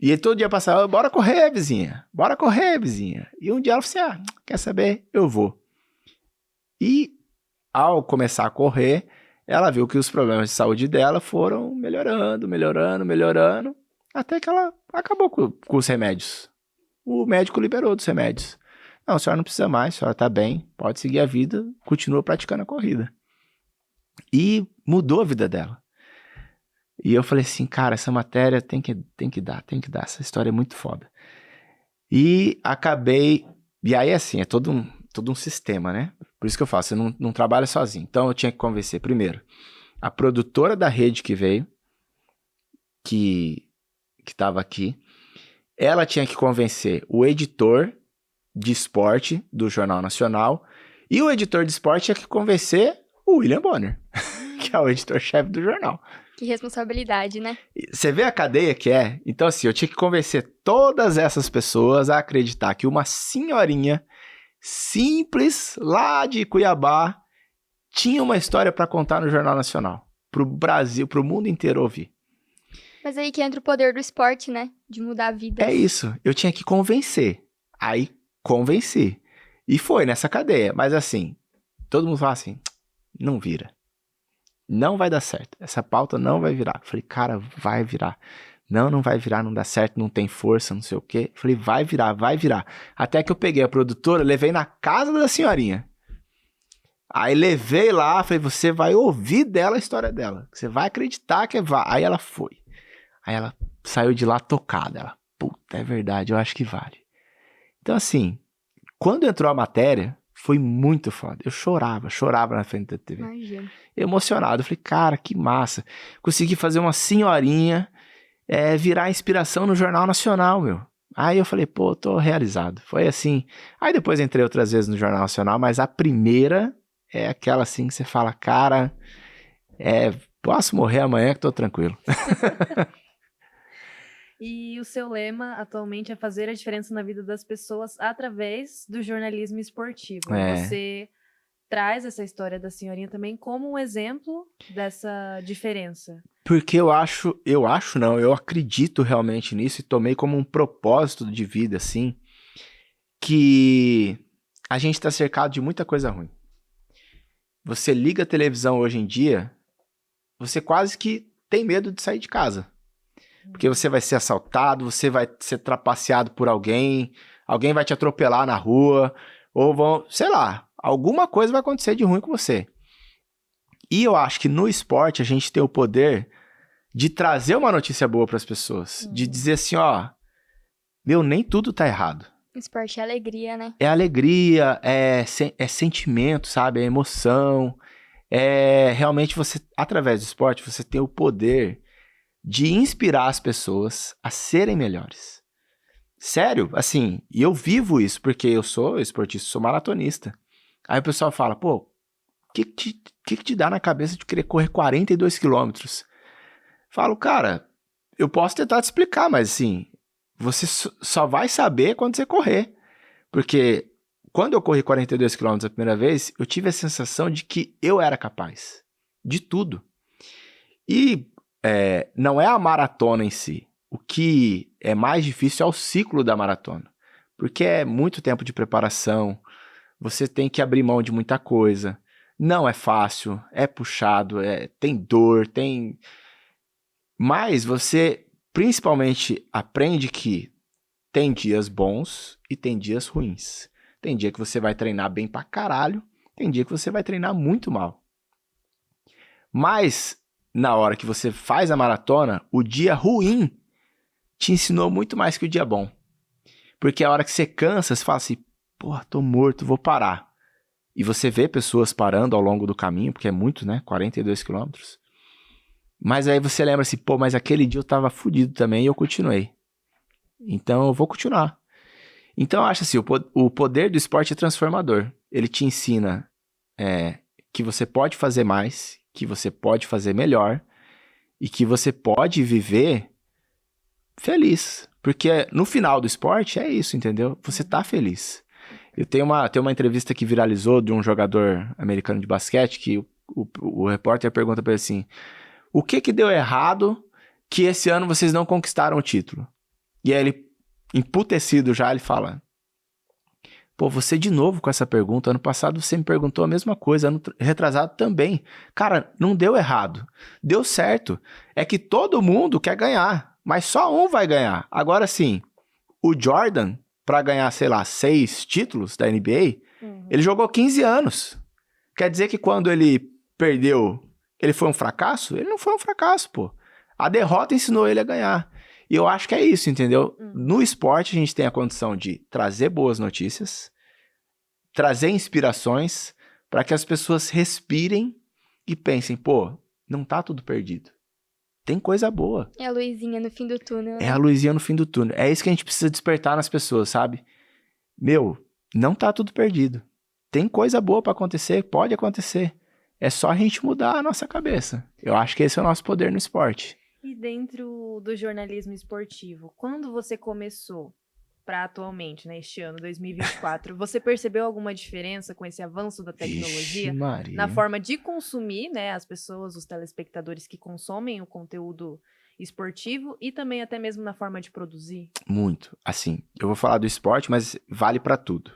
E ele todo dia passava, bora correr, vizinha. E um dia ela falou assim, quer saber? Eu vou. E ao começar a correr, ela viu que os problemas de saúde dela foram melhorando, até que ela acabou com os remédios. O médico liberou dos remédios. Não, a senhora não precisa mais, a senhora tá bem, pode seguir a vida, continua praticando a corrida. E mudou a vida dela. E eu falei assim, cara, essa matéria tem que dar, essa história é muito foda. E acabei, e aí assim, é todo um sistema, né? Por isso que eu falo, você não trabalha sozinho. Então eu tinha que convencer, primeiro, a produtora da rede que veio, que estava aqui, ela tinha que convencer o editor de esporte do Jornal Nacional, e o editor de esporte tinha que convencer o William Bonner, que é o editor-chefe do jornal. Que responsabilidade, né? Você vê a cadeia que é? Então assim, eu tinha que convencer todas essas pessoas a acreditar que uma senhorinha simples, lá de Cuiabá, tinha uma história para contar no Jornal Nacional, pro Brasil, pro mundo inteiro ouvir. Mas aí que entra o poder do esporte, né? De mudar a vida. É isso, eu tinha que convencer. Aí, convenci. E foi nessa cadeia, mas assim, todo mundo fala assim, não vira. Não vai dar certo, essa pauta não vai virar. Eu falei, cara, vai virar. Não vai virar, não dá certo, não tem força, não sei o quê. Eu falei, vai virar. Até que eu peguei a produtora, levei na casa da senhorinha. Aí levei lá, falei, você vai ouvir dela a história dela. Você vai acreditar que vai. Aí ela foi. Aí ela saiu de lá tocada. Ela, puta, é verdade, eu acho que vale. Então assim, quando entrou a matéria, foi muito foda. Eu chorava na frente da TV. Imagina. Emocionado. Eu falei, cara, que massa. Consegui fazer uma senhorinha virar inspiração no Jornal Nacional, meu. Aí eu falei, pô, tô realizado. Foi assim. Aí depois entrei outras vezes no Jornal Nacional, mas a primeira é aquela assim que você fala, cara, posso morrer amanhã que tô tranquilo. E o seu lema atualmente é fazer a diferença na vida das pessoas através do jornalismo esportivo. Você traz essa história da senhorinha também como um exemplo dessa diferença. Porque eu acredito realmente nisso e tomei como um propósito de vida, assim, que a gente tá cercado de muita coisa ruim. Você liga a televisão hoje em dia, você quase que tem medo de sair de casa. Porque você vai ser assaltado, você vai ser trapaceado por alguém vai te atropelar na rua, ou vão, sei lá, alguma coisa vai acontecer de ruim com você. E eu acho que no esporte a gente tem o poder de trazer uma notícia boa para as pessoas, de dizer assim, ó, nem tudo tá errado. Esporte é alegria, né? É alegria, é sentimento, sabe? É emoção. Realmente você, através do esporte, você tem o poder de inspirar as pessoas a serem melhores. Sério, assim, e eu vivo isso, porque eu sou esportista, sou maratonista. Aí o pessoal fala, pô, o que te dá na cabeça de querer correr 42 quilômetros? Falo, cara, eu posso tentar te explicar, mas assim, você só vai saber quando você correr. Porque quando eu corri 42 quilômetros a primeira vez, eu tive a sensação de que eu era capaz de tudo. E não é a maratona em si. O que é mais difícil é o ciclo da maratona. Porque é muito tempo de preparação, você tem que abrir mão de muita coisa. Não é fácil, é puxado, tem dor, tem... Mas você principalmente aprende que tem dias bons e tem dias ruins. Tem dia que você vai treinar bem pra caralho, tem dia que você vai treinar muito mal. Mas, na hora que você faz a maratona, o dia ruim te ensinou muito mais que o dia bom. Porque a hora que você cansa, você fala assim, porra, tô morto, vou parar. E você vê pessoas parando ao longo do caminho, porque é muito, né? 42 quilômetros. Mas aí você lembra assim, pô, mas aquele dia eu tava fudido também e eu continuei. Então eu vou continuar. Então eu acho assim, o poder do esporte é transformador. Ele te ensina que você pode fazer mais, que você pode fazer melhor e que você pode viver feliz. Porque no final do esporte é isso, entendeu? Você tá feliz. Eu tenho uma entrevista que viralizou de um jogador americano de basquete que o repórter pergunta pra ele assim, o que deu errado que esse ano vocês não conquistaram o título? E aí ele, emputecido já, ele fala, pô, você de novo com essa pergunta, ano passado você me perguntou a mesma coisa, ano retrasado também. Cara, não deu errado, deu certo. É que todo mundo quer ganhar, mas só um vai ganhar. Agora sim, o Jordan, pra ganhar, sei lá, 6 títulos da NBA, ele jogou 15 anos. Quer dizer que quando ele perdeu, ele foi um fracasso? Ele não foi um fracasso, pô. A derrota ensinou ele a ganhar. E eu acho que é isso, entendeu? No esporte a gente tem a condição de trazer boas notícias, trazer inspirações para que as pessoas respirem e pensem, pô, não tá tudo perdido. Tem coisa boa. É a luzinha no fim do túnel. Né? É a luzinha no fim do túnel. É isso que a gente precisa despertar nas pessoas, sabe? Não tá tudo perdido. Tem coisa boa para acontecer, pode acontecer. É só a gente mudar a nossa cabeça. Eu acho que esse é o nosso poder no esporte. E dentro do jornalismo esportivo, quando você começou para atualmente, né, este ano, 2024, você percebeu alguma diferença com esse avanço da tecnologia na forma de consumir, né, as pessoas, os telespectadores que consomem o conteúdo esportivo e também até mesmo na forma de produzir? Muito. Assim, eu vou falar do esporte, mas vale para tudo.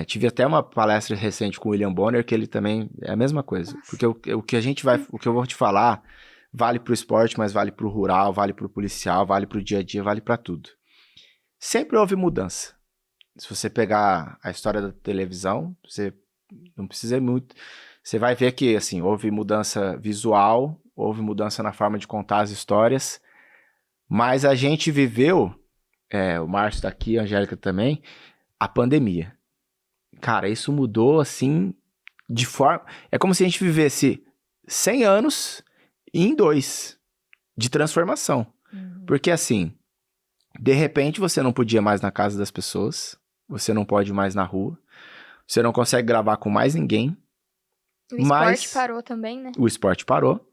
Tive até uma palestra recente com o William Bonner, que ele também é a mesma coisa. Nossa. Porque o que eu vou te falar vale pro esporte, mas vale pro rural, vale pro policial, vale pro dia a dia, vale para tudo. Sempre houve mudança. Se você pegar a história da televisão, você não precisa ir muito. Você vai ver que, assim, houve mudança visual, houve mudança na forma de contar as histórias, mas a gente viveu, o Márcio tá aqui, a Angélica também, a pandemia. Cara, isso mudou, assim, de forma... É como se a gente vivesse 100 anos em 2 de transformação. Porque, assim, de repente você não podia mais na casa das pessoas, você não pode mais na rua, você não consegue gravar com mais ninguém. O esporte parou também, né? O esporte parou.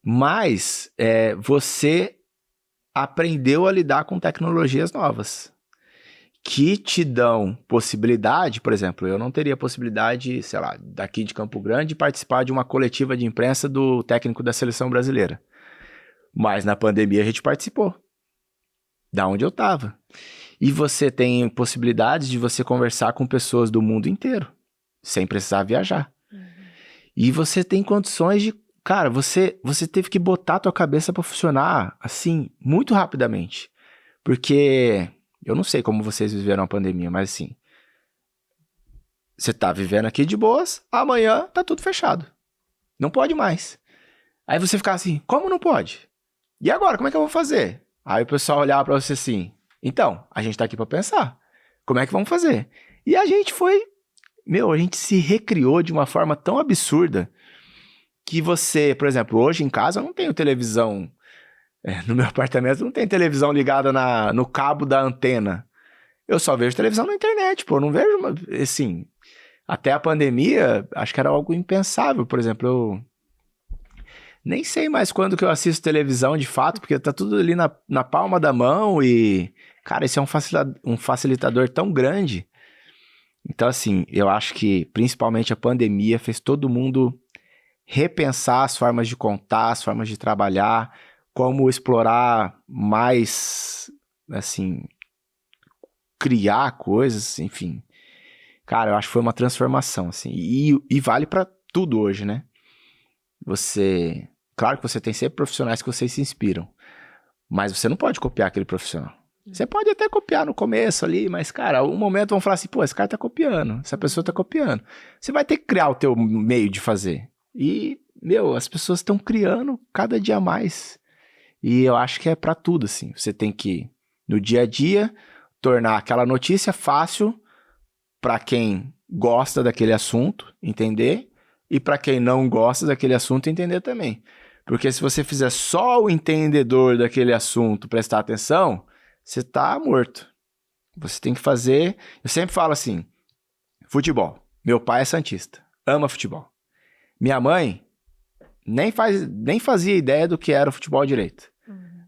Mas você aprendeu a lidar com tecnologias novas. que te dão possibilidade, por exemplo, eu não teria possibilidade, sei lá, daqui de Campo Grande, participar de uma coletiva de imprensa do técnico da seleção brasileira. Mas na pandemia a gente participou, da onde eu estava. E você tem possibilidades de você conversar com pessoas do mundo inteiro, sem precisar viajar. E você tem condições de... Cara, você teve que botar a tua cabeça para funcionar, assim, muito rapidamente. Porque... Eu não sei como vocês viveram a pandemia, mas assim... Você tá vivendo aqui de boas, amanhã tá tudo fechado. Não pode mais. Aí você fica assim, como não pode? E agora, como é que eu vou fazer? Aí o pessoal olhava pra você assim, então, a gente tá aqui pra pensar. Como é que vamos fazer? E a gente foi... a gente se recriou de uma forma tão absurda que você, por exemplo, hoje em casa eu não tenho televisão... no meu apartamento não tem televisão ligada no cabo da antena. Eu só vejo televisão na internet, pô. Eu não vejo, assim... Até a pandemia, acho que era algo impensável. Por exemplo, eu nem sei mais quando que eu assisto televisão de fato, porque tá tudo ali na palma da mão e... Cara, isso é um facilitador tão grande. Então, assim, eu acho que principalmente a pandemia fez todo mundo repensar as formas de contar, as formas de trabalhar... Como explorar mais, assim, criar coisas, enfim. Cara, eu acho que foi uma transformação, assim. E vale pra tudo hoje, né? Claro que você tem sempre profissionais que vocês se inspiram. Mas você não pode copiar aquele profissional. Você pode até copiar no começo ali, mas, cara, um momento vão falar assim, pô, esse cara tá copiando, essa pessoa tá copiando. Você vai ter que criar o teu meio de fazer. E, as pessoas estão criando cada dia mais. E eu acho que é pra tudo, assim. Você tem que, no dia a dia, tornar aquela notícia fácil pra quem gosta daquele assunto entender e pra quem não gosta daquele assunto entender também. Porque se você fizer só o entendedor daquele assunto prestar atenção, você tá morto. Você tem que fazer... Eu sempre falo assim, futebol. Meu pai é santista, ama futebol. Minha mãe... Nem fazia ideia do que era o futebol direito.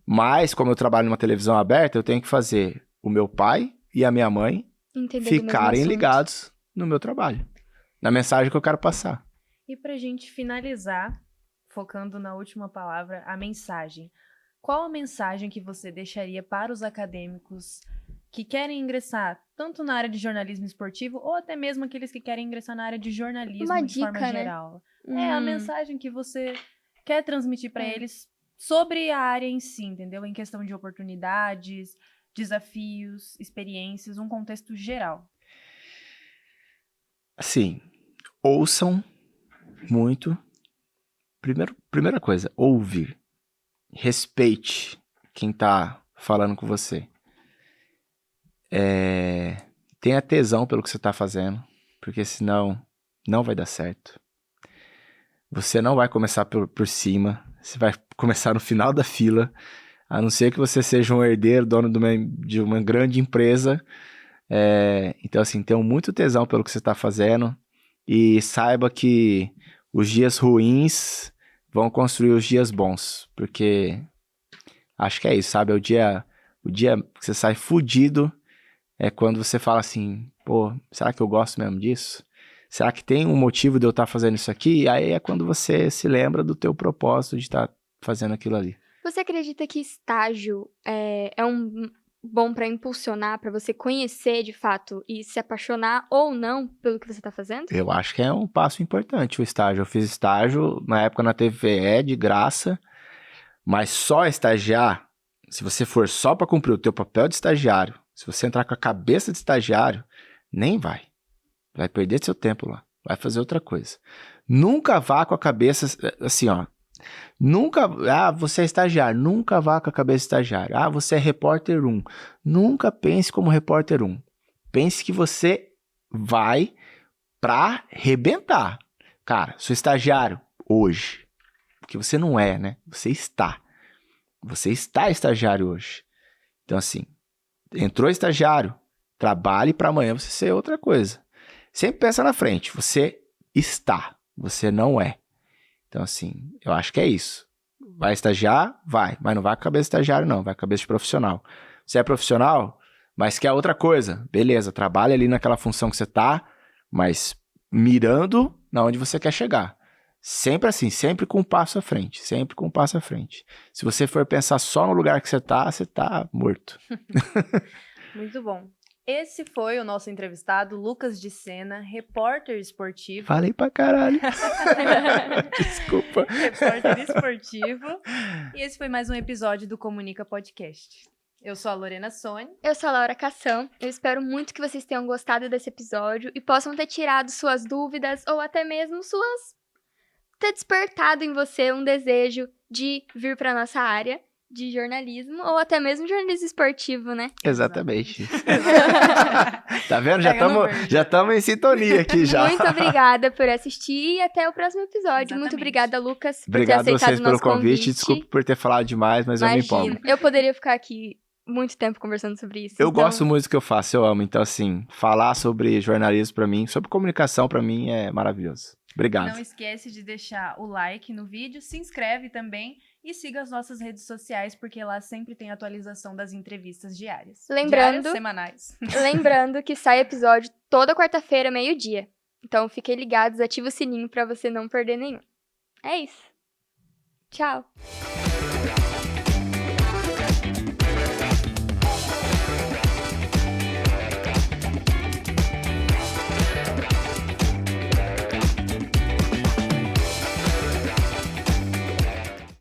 Mas, como eu trabalho numa televisão aberta, eu tenho que fazer o meu pai e a minha mãe ficarem ligados no meu trabalho. Na mensagem que eu quero passar. E pra gente finalizar, focando na última palavra, a mensagem. Qual a mensagem que você deixaria para os acadêmicos que querem ingressar tanto na área de jornalismo esportivo ou até mesmo aqueles que querem ingressar na área de jornalismo de forma geral? É a mensagem que você quer transmitir para eles sobre a área em si, entendeu? Em questão de oportunidades, desafios, experiências, um contexto geral. Assim, ouçam muito. Primeira coisa, ouvir. Respeite quem tá falando com você. Tenha tesão pelo que você tá fazendo, porque senão não vai dar certo. Você não vai começar por cima, você vai começar no final da fila, a não ser que você seja um herdeiro, dono de uma grande empresa. Então, assim, tenha muito tesão pelo que você está fazendo e saiba que os dias ruins vão construir os dias bons, porque acho que é isso, sabe? O dia que você sai fudido é quando você fala assim, pô, será que eu gosto mesmo disso? Será que tem um motivo de eu estar fazendo isso aqui? E aí é quando você se lembra do teu propósito de estar fazendo aquilo ali. Você acredita que estágio é bom para impulsionar, para você conhecer de fato e se apaixonar ou não pelo que você está fazendo? Eu acho que é um passo importante o estágio. Eu fiz estágio na época na TVE de graça, mas só estagiar, se você for só para cumprir o teu papel de estagiário, se você entrar com a cabeça de estagiário, nem vai. Vai perder seu tempo lá. Vai fazer outra coisa. Nunca vá com a cabeça assim, ó. Nunca... você é estagiário. Nunca vá com a cabeça de estagiário. Você é repórter 1. Nunca pense como repórter 1. Pense que você vai pra arrebentar. Cara, sou estagiário hoje. Porque você não é, né? Você está. Você está estagiário hoje. Então, assim, entrou estagiário, trabalhe para amanhã você ser outra coisa. Sempre pensa na frente. Você está. Você não é. Então, assim, eu acho que é isso. Vai estagiar? Vai. Mas não vai com a cabeça de estagiário, não. Vai com a cabeça de profissional. Você é profissional? mas quer outra coisa. Beleza, trabalha ali naquela função que você tá, mas mirando na onde você quer chegar. Sempre assim, sempre com um passo à frente, sempre com um passo à frente. Se você for pensar só no lugar que você tá morto. Muito bom. Esse foi o nosso entrevistado, Lucas de Sena, repórter esportivo. Falei pra caralho. Desculpa. Repórter esportivo. E esse foi mais um episódio do Comunica Podcast. Eu sou a Lorena Sone. Eu sou a Laura Cassam. Eu espero muito que vocês tenham gostado desse episódio e possam ter tirado suas dúvidas ou até mesmo ter despertado em você um desejo de vir para nossa área de jornalismo ou até mesmo jornalismo esportivo, né? Exatamente. Tá vendo? Já Pega estamos em sintonia aqui já. Muito obrigada por assistir e até o próximo episódio. Exatamente. Muito obrigada, Lucas, Obrigado por ter a aceitado vocês o pelo nosso convite. Desculpe por ter falado demais, mas eu me empolgo. Eu poderia ficar aqui muito tempo conversando sobre isso. Eu então... gosto muito do que eu faço, eu amo. Então, assim, falar sobre jornalismo pra mim, sobre comunicação pra mim é maravilhoso. Obrigado. Não esquece de deixar o like no vídeo, se inscreve também e siga as nossas redes sociais, porque lá sempre tem atualização das entrevistas diárias. Lembrando- Diárias, semanais. Lembrando que sai episódio toda quarta-feira, meio-dia. Então fiquem ligados, ativa o sininho pra você não perder nenhum. É isso. Tchau.